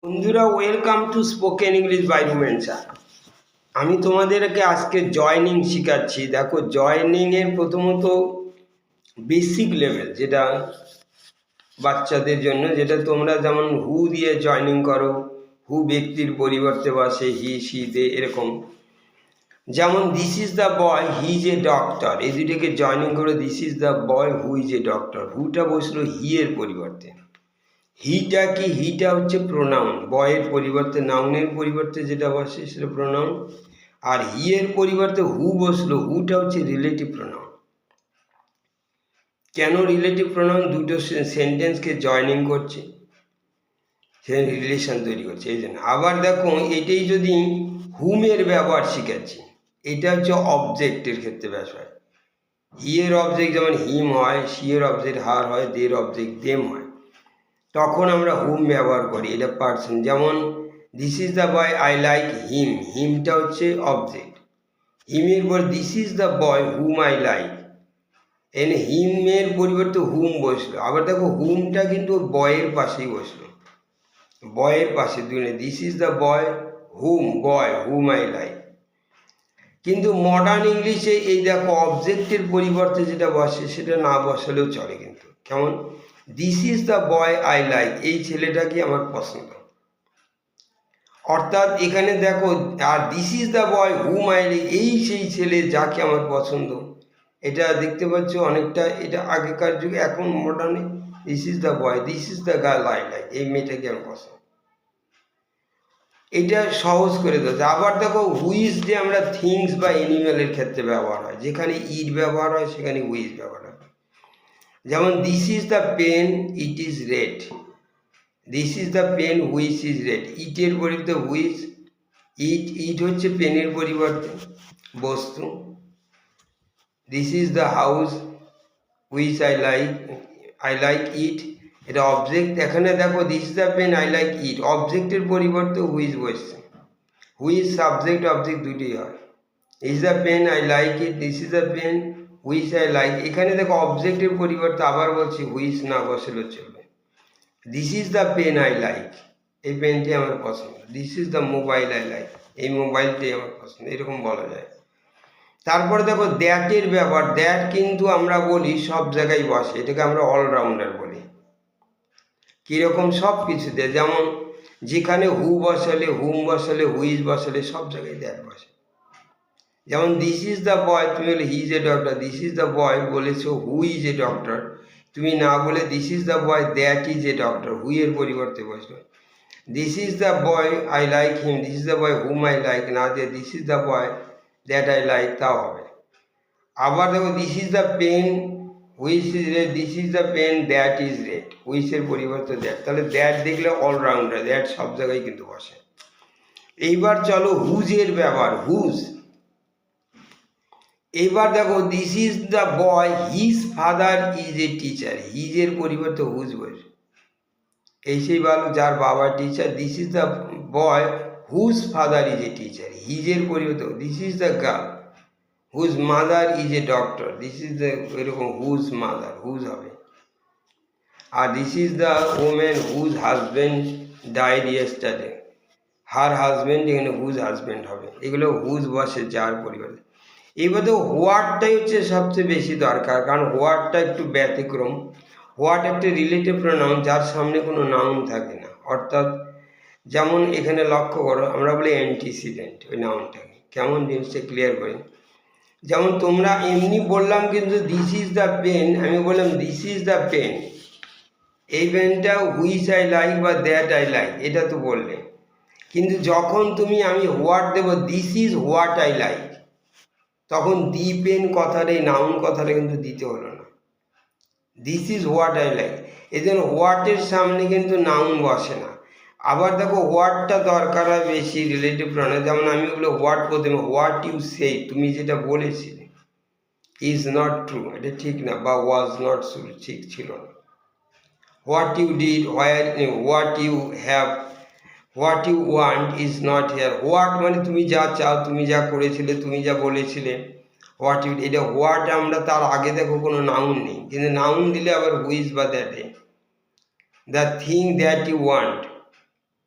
বন্ধুরা, welcome to spoken English by Rumen sir. আমি তোমাদেরকে আজকে জয়নিং শেখাচ্ছি। দেখো, জয়নিংয়ের প্রথমত বেসিক লেভেল, যেটা বাচ্চাদের জন্য, যেটা তোমরা যেমন হু দিয়ে জয়নিং করো, হু ব্যক্তির পরিবর্তে বসে, হি সি দে, এরকম। যেমন this is the boy he is a doctor, এই দুটোকে জয়নিং করো। This is the boy who is a doctor, হুটা বসলো হি এর পরিবর্তে। হিটা কি? হিটা হচ্ছে প্রোনাউন, বয়ের পরিবর্তে, নাউনের পরিবর্তে যেটা বসে সেটা প্রোনাউন। আর হি এর পরিবর্তে হু বসলো, হুটা হচ্ছে রিলেটিভ প্রোনাউন। কেন রিলেটিভ প্রোনাউন? দুটো সেন্টেন্সকে জয়নিং করছে, সে রিলেশন তৈরি করছে, এই জন্য। আবার দেখো, এটাই যদি হুমের ব্যবহার শিখাচ্ছি, এটা হচ্ছে অবজেক্টের ক্ষেত্রে ব্যাস হয়। হি এর অবজেক্ট যেমন হিম হয়, সি এর অবজেক্ট হার হয়, দের অবজেক্ট দেম হয়, তখন আমরা হুম ব্যবহার করি, এটা পার্সন। যেমন this is the boy I like him, হিমটা হচ্ছে অবজেক্ট। হিমের পর this is the boy whom I like, এনে হিমের পরিবর্তে হুম বসলো। আবার দেখো, হুমটা কিন্তু বয়ের পাশেই বসলো, বয়ের পাশে দুজনে। This is the boy hmm, boy whom I like. কিন্তু মডার্ন ইংলিশে এই দেখো, অবজেক্টের পরিবর্তে যেটা বসে সেটা না বসালেও চলে। কিন্তু কেমন? This is the boy I like, এই ছেলেটাকে আমার পছন্দ। অর্থাৎ এখানে দেখো, আর this is the boy whom I like, এই সেই ছেলে যাকে আমার পছন্দ। এটা দেখতে পাচ্ছ অনেকটা, এটা আগেকার যুগে, এখন মডার্নে this is the boy, this is the girl I like, এই মেয়েটাকে আমার পছন্দ। এটা সহজ করে দেওয়া। আবার দেখো, হুইজ দিয়ে আমরা থিংস বা অ্যানিম্যালের ক্ষেত্রে ব্যবহার হয়, যেখানে ইট ব্যবহার হয় সেখানে হুইজ ব্যবহার হয়। যেমন this is the pen it is red, this is the pen which is red, ইটের পরিবর্তে হুইচ। ইট, ইট হচ্ছে পেনের পরিবর্তে বস্তু। This is the house which I like it, এটা অবজেক্ট। এখানে দেখো, this is the pen I like it, অবজেক্টের পরিবর্তে হুইচ বসছে। হুইচ সাবজেক্ট অবজেক্ট দুটোই হয়। Is the pen I like it, this is the pen which I like. এখানে দেখো, অবজেক্টের পরিবর্তে আবার বলছি হুইচ না বসলে চলবে। This is the pen I like, এই পেনটি আমার পছন্দ। This is the mobile I like, এই মোবাইলটি আমার পছন্দ, এরকম বলা যায়। তারপরে দেখো, দ্যাটের ব্যবহার। দ্যাট কিন্তু আমরা বলি সব জায়গায় বসে, এটাকে আমরা অলরাউন্ডার বলি। কীরকম? সব কিছুতে। যেমন যেখানে হু বসালে, হুম বসালে, হুইজ বসালে, সব জায়গায় দ্যাট বসে। যেমন দিস ইজ দ্য বয়, তুমি বলে he is a doctor, this is the boy বলেছো হু ইজ এ ডক্টর, তুমি না বলে this is the boy that is a doctor, who এর পরিবর্তে বসলো। This is the boy I like him, this is the boy whom I like না দিয়ে this is the boy that I like, তাও হবে। আবার দেখো, this is the pen which is red, this is the pen that is red, হুইচের পরিবর্তে that. তাহলে that দেখলে allrounder, that সব জায়গায় কিন্তু বসে। এইবার চলো হুজের ব্যবহার, হুজ। এইবার দেখো, this is the boy his father is a teacher, হিজের পরিবর্তে হুজ বসে। এই সেই ভালো, যার বাবা teacher. This is the boy whose father is a teacher, হিজের পরিবর্তে। This is the girl whose mother is a doctor, this is the, এরকম হুজ মাদার, হুজ হবে। আর this is the women whose husband died yesterday, her husband, এখানে whose husband হবে। এগুলো whose বসে যার পরিবর্তে। এবার তো হোয়াটটাই হচ্ছে সবচেয়ে বেশি দরকার, কারণ হোয়াটটা একটু ব্যতিক্রম। হোয়াট একটা রিলেটিভ প্রোনাউন, যার সামনে কোনো নাউন থাকে না। অর্থাৎ যেমন এখানে লক্ষ্য করো, আমরা বলি অ্যান্টিসিডেন্ট, ওই নাউনটাকে। কেমন জিনিসটা ক্লিয়ার করি। যেমন তোমরা এমনি বললাম, কিন্তু দিস ইজ দ্য পেন, আমি বললাম দিস ইজ দ্য পেন, এই পেনটা হুইচ আই লাইক বা দ্যাট আই লাইক, এটা তো বললে। কিন্তু যখন তুমি, আমি হোয়াট দেবো, this is what I like, তখন দি পেন কথাটা, এই নাউন কথাটা কিন্তু দিতে হলো না। This is what I like, এই জন্য হোয়াটের সামনে কিন্তু নাউন বসে না। আবার দেখো, হোয়াটটা দরকার হয় বেশি রিলেটিভ প্রোনাউন। যেমন আমি বলবো হোয়াট, প্রথমে হোয়াট ইউ সে, তুমি যেটা বলেছিলে। ইজ নট ট্রু, এটা ঠিক না, বা ওয়াজ নট ট্রু, ঠিক ছিল না। What you did, what you have, what you want is not here. What মানে তুমি যা চাও, তুমি যা করেছিলে, তুমি যা বলেছিলে। হোয়াট ইউ, এটা হোয়াট, আমরা তার আগে দেখো কোনো নাউন নেই, কিন্তু নাউন দিলে আবার হুইজ বা দ্যাটে। The thing that you want,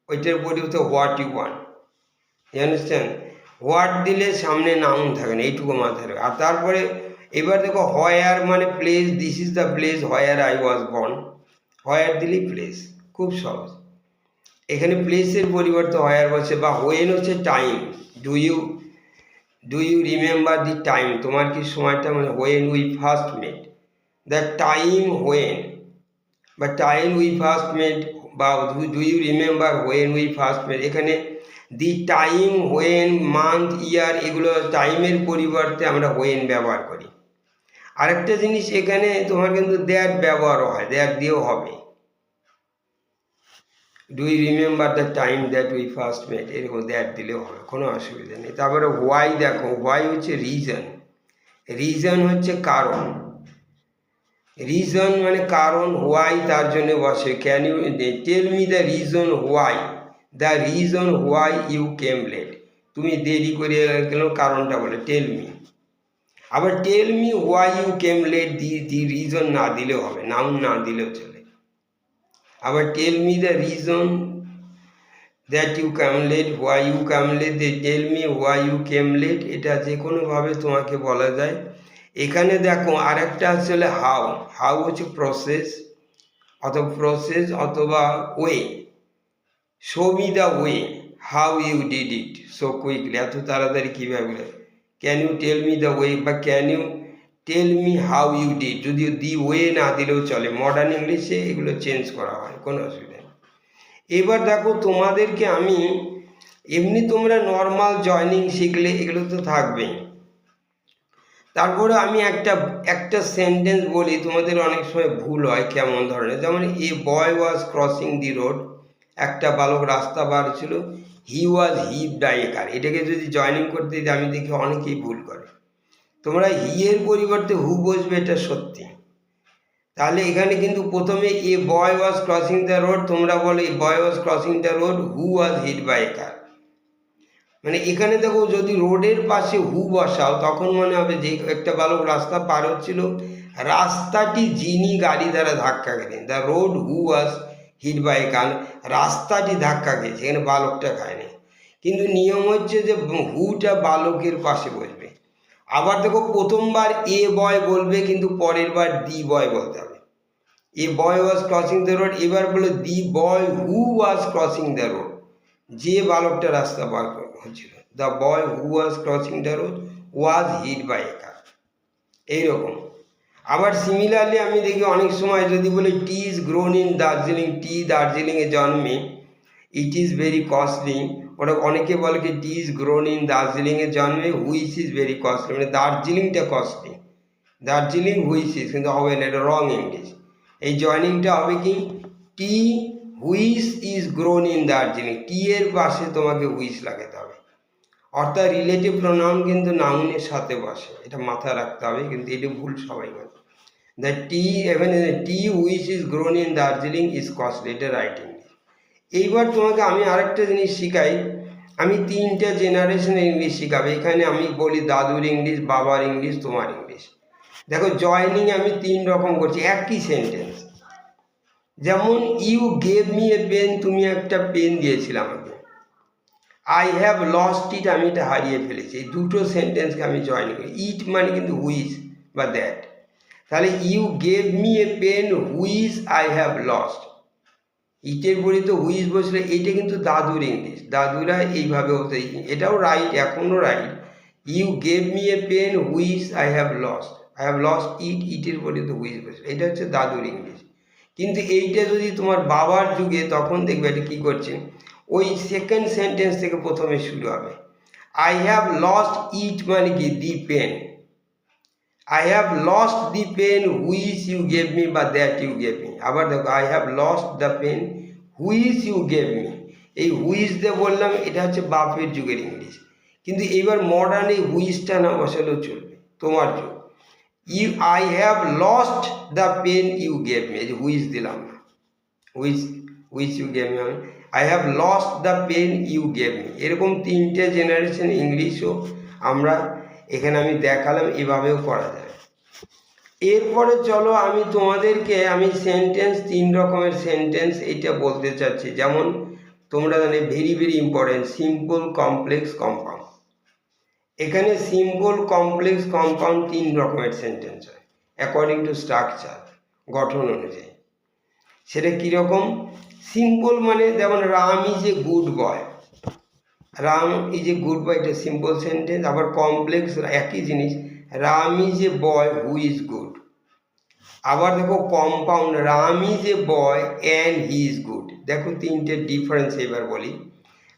ওইটার পরিবর্তে what you want, you understand. What দিলে সামনে নাউন থাকে না, এইটুকু মাথায় রাখবে। আর তারপরে এবার দেখো হোয়ার মানে place, this is the place where I was born, where দিলেই প্লেস, খুব সহজ। এখানে প্লেসের পরিবর্তে হোয়ার বসে, বা হোয়েন হচ্ছে time, do you remember the time, তোমার কি সময়টা মানে when we first met, the time when, বা টাইম উই ফার্স্ট মেট, বা do you remember when we first met. এখানে the time, when, month, year, এগুলো টাইমের পরিবর্তে আমরা হোয়েন ব্যবহার করি। আরেকটা জিনিস এখানে তোমার কিন্তু দ্যাট ব্যবহার হয়, দ্যাট দিয়েও হবে, do you remember the time that we first met, এরকম দ্যাট দিলেও হবে, কোনো অসুবিধা নেই। তারপরে হোয়াই, দেখো হোয়াই হচ্ছে রিজন, রিজন হচ্ছে কারণ, রিজন মানে কারণ, হোয়াই তার জন্য বসে, can you tell me the reason why, the reason why you came late, তুমি দেরি করে গেল কারণটা বলে টেল মি। আবার tell me why you came late, the reason না দিলেও হবে, নাউন না দিলেও চলে। আবার tell me the reason that you come late, why you come late, they tell me why you came late, এটা যে কোনোভাবে তোমাকে বলা যায়। এখানে দেখো আরেকটা আসলে হাউ, হাউ হচ্ছে প্রসেস, অথবা way, show me the way how you did it so quickly, এত তাড়াতাড়ি কীভাবে, can you tell me the way, বা can you tell me how you did, যদিও দি ওয়ে না দিলেও চলে, মডার্ন ইংলিশে এগুলো চেঞ্জ করা হয়, কোনো অসুবিধা নেই। এবার দেখো তোমাদেরকে আমি এমনি তোমরা নর্মাল জয়নিং শিখলে এগুলো তো থাকবেই, তারপরে আমি একটা সেন্টেন্স বলি, তোমাদের অনেক সময় ভুল হয় কেমন ধরনের, যেমন এ boy was crossing the road, একটা বালক রাস্তা বার ছিল, হি ওয়াজ হিপ বাই এ কার, এটাকে যদি জয়নিং করতে দিই আমি দেখি অনেকেই ভুল করে, তোমরা হি এর পরিবর্তে হু বসবে, এটা সত্যি। তাহলে এখানে কিন্তু প্রথমে a boy was crossing the road, তোমরা বলো a boy was crossing the road, who was hit by a car, মানে এখানে দেখো যদি রোডের পাশে হু বসাও তখন মনে হবে যে একটা বালক রাস্তা পার হচ্ছিল, রাস্তাটি যিনি গাড়ি দ্বারা ধাক্কা খেলেন, the road who was hit by a car, রাস্তাটি ধাক্কা খেয়েছে, এখানে বালকটা খায়নি। কিন্তু নিয়ম হচ্ছে যে হুটা বালকের পাশে বসবে। আবার দেখো প্রথমবার এ বয় বলবে, কিন্তু পরের বার দি বয় বলতে হবে। A boy was crossing the road, এবার বলো the boy who was crossing the road, যে বালকটা রাস্তা পার হচ্ছিল, the boy who was crossing the road was hit by a car, এইরকম। আবার সিমিলারলি আমি দেখি অনেক সময় যদি বলি tea is grown in Darjeeling, tea দার্জিলিংয়ে জন্মে, ইট ইজ ভেরি কস্টলি, ওটা অনেকে বলে কি টি ইজ গ্রোন ইন দার্জিলিংয়ে জন্মে, হুইচ ইজ ভেরি কস্টলি, মানে দার্জিলিংটা কস্টলি, দার্জিলিং হুইচ ইজ, কিন্তু হবে না, এটা রং ইংলিশ। এই জয়নিংটা হবে কি tea which is grown in Darjeeling, tea এর পাশে তোমাকে হুইচ লাগাতে হবে, অর্থাৎ রিলেটিভ প্রোনাউন কিন্তু নাউনের সাথে বসে, এটা মাথায় রাখতে হবে, কিন্তু এটা ভুল সবাই করে। দ্য টি এখানে tea which is grown in Darjeeling is costly, এটা রাইট ইংলিশ। এইবার তোমাকে আমি আরেকটা জিনিস শিখাই, আমি 3টে জেনারেশনের ইংলিশ শিখাবো। এখানে আমি বলি দাদুর ইংলিশ, বাবার ইংলিশ, তোমার ইংলিশ। দেখো জয়নিং আমি 3 রকম করছি, একই সেন্টেন্স। যেমন you gave me a pen, তুমি একটা পেন দিয়েছিলে আমাকে, আই হ্যাভ লস্ট ইট, আমি এটা হারিয়ে ফেলেছি, এই দুটো সেন্টেন্সকে আমি জয়েন করি। ইট মানে কিন্তু হুইচ বা দ্যাট, তাহলে you gave me a pen which I have lost, ইটের পরে তো হুইচ বসলে, এইটা কিন্তু দাদুর ইংলিশ, দাদুরা এইভাবে হতো, এটাও রাইট, এখনও right. You gave me a pen which I have lost it, ইটের পরে তো হুইচ বসলে, এটা হচ্ছে দাদুর ইংলিশ। কিন্তু এইটা যদি তোমার বাবার যুগে, তখন দেখবে এটা কী করছে, ওই সেকেন্ড সেন্টেন্স থেকে প্রথমে শুরু হবে। আই হ্যাভ লস্ট ইট মানে কি the pen, I have lost the pen which you gave me বা দ্যাট ইউ গেভ মি। আবার দেখো I have lost the pen which you gave me, এই হুইচ দিয়ে বললাম এটা হচ্ছে বাপের যুগের ইংলিশ। কিন্তু এইবার মডার্ন এই হুইচটা না বসালেও চলবে, তোমার যুগ। You I have lost the pen you gave me, এই যে হুইচ দিলাম না, which you gave me, I have lost the pen you gave me. এরকম 3টে জেনারেশন ইংলিশও আমরা এখানে আমি দেখালাম, এভাবেও করা যায়। এরপরে চলো আমি তোমাদেরকে আমি সেন্টেন্স 3 রকমের সেন্টেন্স এইটা বলতে চাচ্ছি। যেমন তোমরা জানো very very important, simple complex compound. এখানে সিম্পল কমপ্লেক্স কম্পাউন্ড 3 রকমের সেন্টেন্স হয় অ্যাকর্ডিং টু স্ট্রাকচার, গঠন অনুযায়ী। সেটা কীরকম? সিম্পল মানে যেমন Ram is a good boy, Ram is a good boy, এটা সিম্পল সেন্টেন্স। আবার কমপ্লেক্স একই জিনিস, Ram is a boy who is good. আবার দেখো compound, Ram is a boy and he is good. দেখো তিনটে ডিফারেন্স এবার বলি।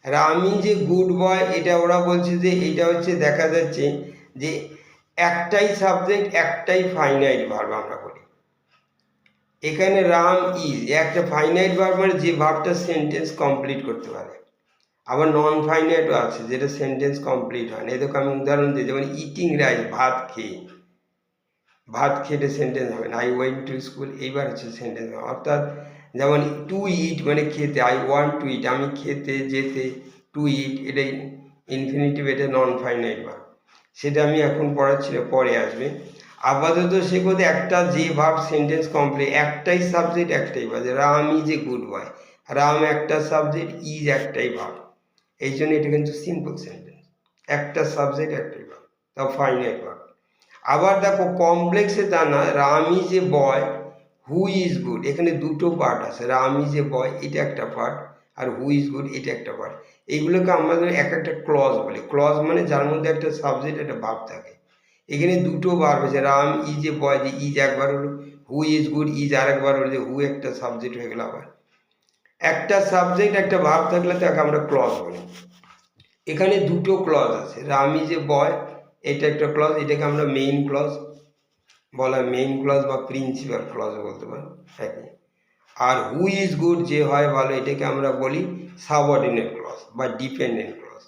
Ram is a good boy, এটা ওরা বলছে যে এটা হচ্ছে দেখা যাচ্ছে যে একটাই সাবজেক্ট একটাই ফাইনাইট ভার্ব আমরা বলি। এখানে রাম ইজ একটা ফাইনাইট ভার্ব মানে যে ভার্বটা সেন্টেন্স কমপ্লিট করতে পারে। আবার নন ফাইনাইটও আছে যেটা সেন্টেন্স কমপ্লিট হয় না। এদেরকে আমি উদাহরণ দিই, যেমন ইটিং রাইস, ভাত খেয়ে, ভাত খেতে সেন্টেন্স হবে না। আই ওয়েন্ট টু স্কুল, এইবার হচ্ছে সেন্টেন্স। অর্থাৎ যেমন টু ইট মানে খেতে, আই ওয়ান্ট টু ইট, আমি খেতে যেতে, টু ইট এটাই ইনফিনিটিভ, এটা নন ফাইনাইট ভার্ব। সেটা আমি এখন পড়াচ্ছি না, পরে আসবে। আপাতত সে কোথায় একটা যে ভার্ব সেন্টেন্স কমপ্লিট, একটাই সাবজেক্ট একটাই verb. Ram is a good boy, Ram একটা সাবজেক্ট, ইজ একটাই ভার্ব, এই জন্য এটা কিন্তু সিম্পল সেন্টেন্স, একটা সাবজেক্ট একটাই ভার্ব, তাও ফাইনাইট ভার্ব। আবার দেখো কমপ্লেক্সে তা না, Ram is a boy who is good, এখানে দুটো পার্ট আছে, রাম ইজ এ বয় এটা একটা পার্ট, আর হু ইজ গুড এটা একটা পার্ট। এইগুলোকে আমাদের এক একটা ক্লজ বলি। ক্লজ মানে যার মধ্যে একটা সাবজেক্ট একটা ভার্ব থাকে। এখানে দুটো ভার্ব আছে, রাম ইজ এ বয়, যে ইজ একবার হলো, হু ইজ গুড ইজ আরেকবার হলো, যে হু একটা সাবজেক্ট হয়ে গেল। আবার একটা সাবজেক্ট একটা ভার্ব থাকলে তাকে আমরা ক্লজ বলি। এখানে দুটো ক্লজ আছে, রাম ইজ এ বয় এটা একটা ক্লজ, এটাকে আমরা মেইন ক্লজ বলা, মেইন ক্লজ বা প্রিন্সিপাল ক্লজ বলতে পারি। আর হু ইজ গুড যে হয় ভালো, এটাকে আমরা বলি সাবঅর্ডিনেট ক্লজ বা ডিপেন্ডেন্ট ক্লজ।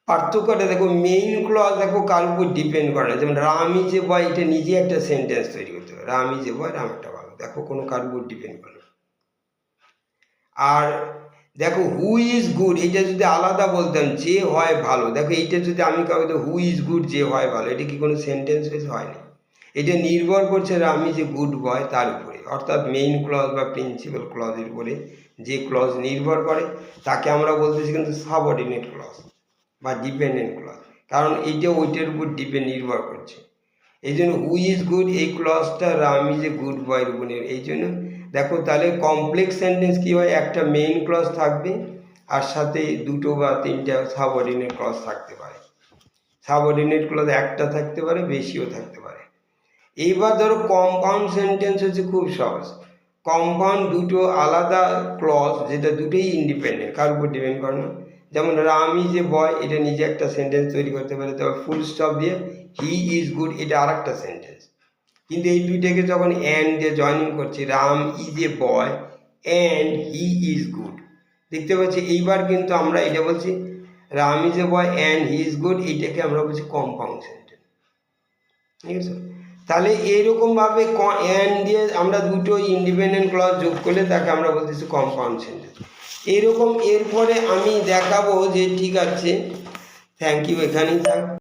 পার্থক্যটা দেখো, মেইন ক্লজ দেখো কার উপর ডিপেন্ড করে না। যেমন রাম ইজ এ বয়, এটা নিজে একটা সেন্টেন্স তৈরি করতে হবে, রাম ইজ এ বয়, রাম একটা ভালো, দেখো কোনো কার উপর ডিপেন্ড করে না। আর দেখো হু ইজ গুড, এটা যদি আলাদা বলতাম যে হয় ভালো, দেখো এইটা যদি আমি কাউকে হু ইজ গুড যে হয় ভালো, এটা কি কোনো সেন্টেন্স হয়েছে? হয়নি। এটা নির্ভর করছে আমি যে গুড বয় তার উপরে, অর্থাৎ মেইন ক্লজ বা প্রিন্সিপাল ক্লজের উপরে যে ক্লজ নির্ভর করে তাকে আমরা বলতেছি কিন্তু সাবঅর্ডিনেট ক্লজ বা ডিপেন্ডেন্ট ক্লজ, কারণ এইটা ওইটার উপর নির্ভর করছে। এই জন্য হু ইজ গুড এই ক্লজটা রাম ইজ এ গুড বয়ের উপর। এই জন্য দেখো তাহলে কমপ্লেক্স সেন্টেন্স কী হয়, একটা মেইন ক্লজ থাকবে আর সাথে দুটো বা তিনটা সাবঅর্ডিনেট ক্লজ থাকতে পারে। সাবঅর্ডিনেট ক্লজ একটা থাকতে পারে, বেশিও থাকতে পারে। এইবার ধরো কম্পাউন্ড সেন্টেন্স হচ্ছে খুব সহজ। কম্পাউন্ড দুটো আলাদা ক্লজ, যেটা দুটোই ইন্ডিপেন্ডেন্ট, কার উপর ডিপেন্ড করে না। যেমন রাম ইজ এ বয় এটা নিজে একটা সেন্টেন্স তৈরি করতে পারে, তবে ফুল স্টপ দিয়ে হি ইজ গুড এটা আর একটা সেন্টেন্স। কিন্তু এই দুইটাকে যখন অ্যান্ড দিয়ে জয়েনিং করছি, Ram is a boy and he is good, দেখতে পাচ্ছি এইবার কিন্তু আমরা এটা বলছি Ram is a boy and he is good, এইটাকে আমরা বলছি কম্পাউন্ড সেন্টেন্স। ঠিক আছে? তাহলে এইরকমভাবে অ্যান্ড দিয়ে আমরা দুটো ইন্ডিপেন্ডেন্ট ক্লজ যোগ করলে তাকে আমরা বলতেছি কম্পাউন্ড সেন্টেন্স। এরকম এরপরে আমি দেখাবো যে ঠিক আছে, থ্যাংক ইউ, এখানেই থাক।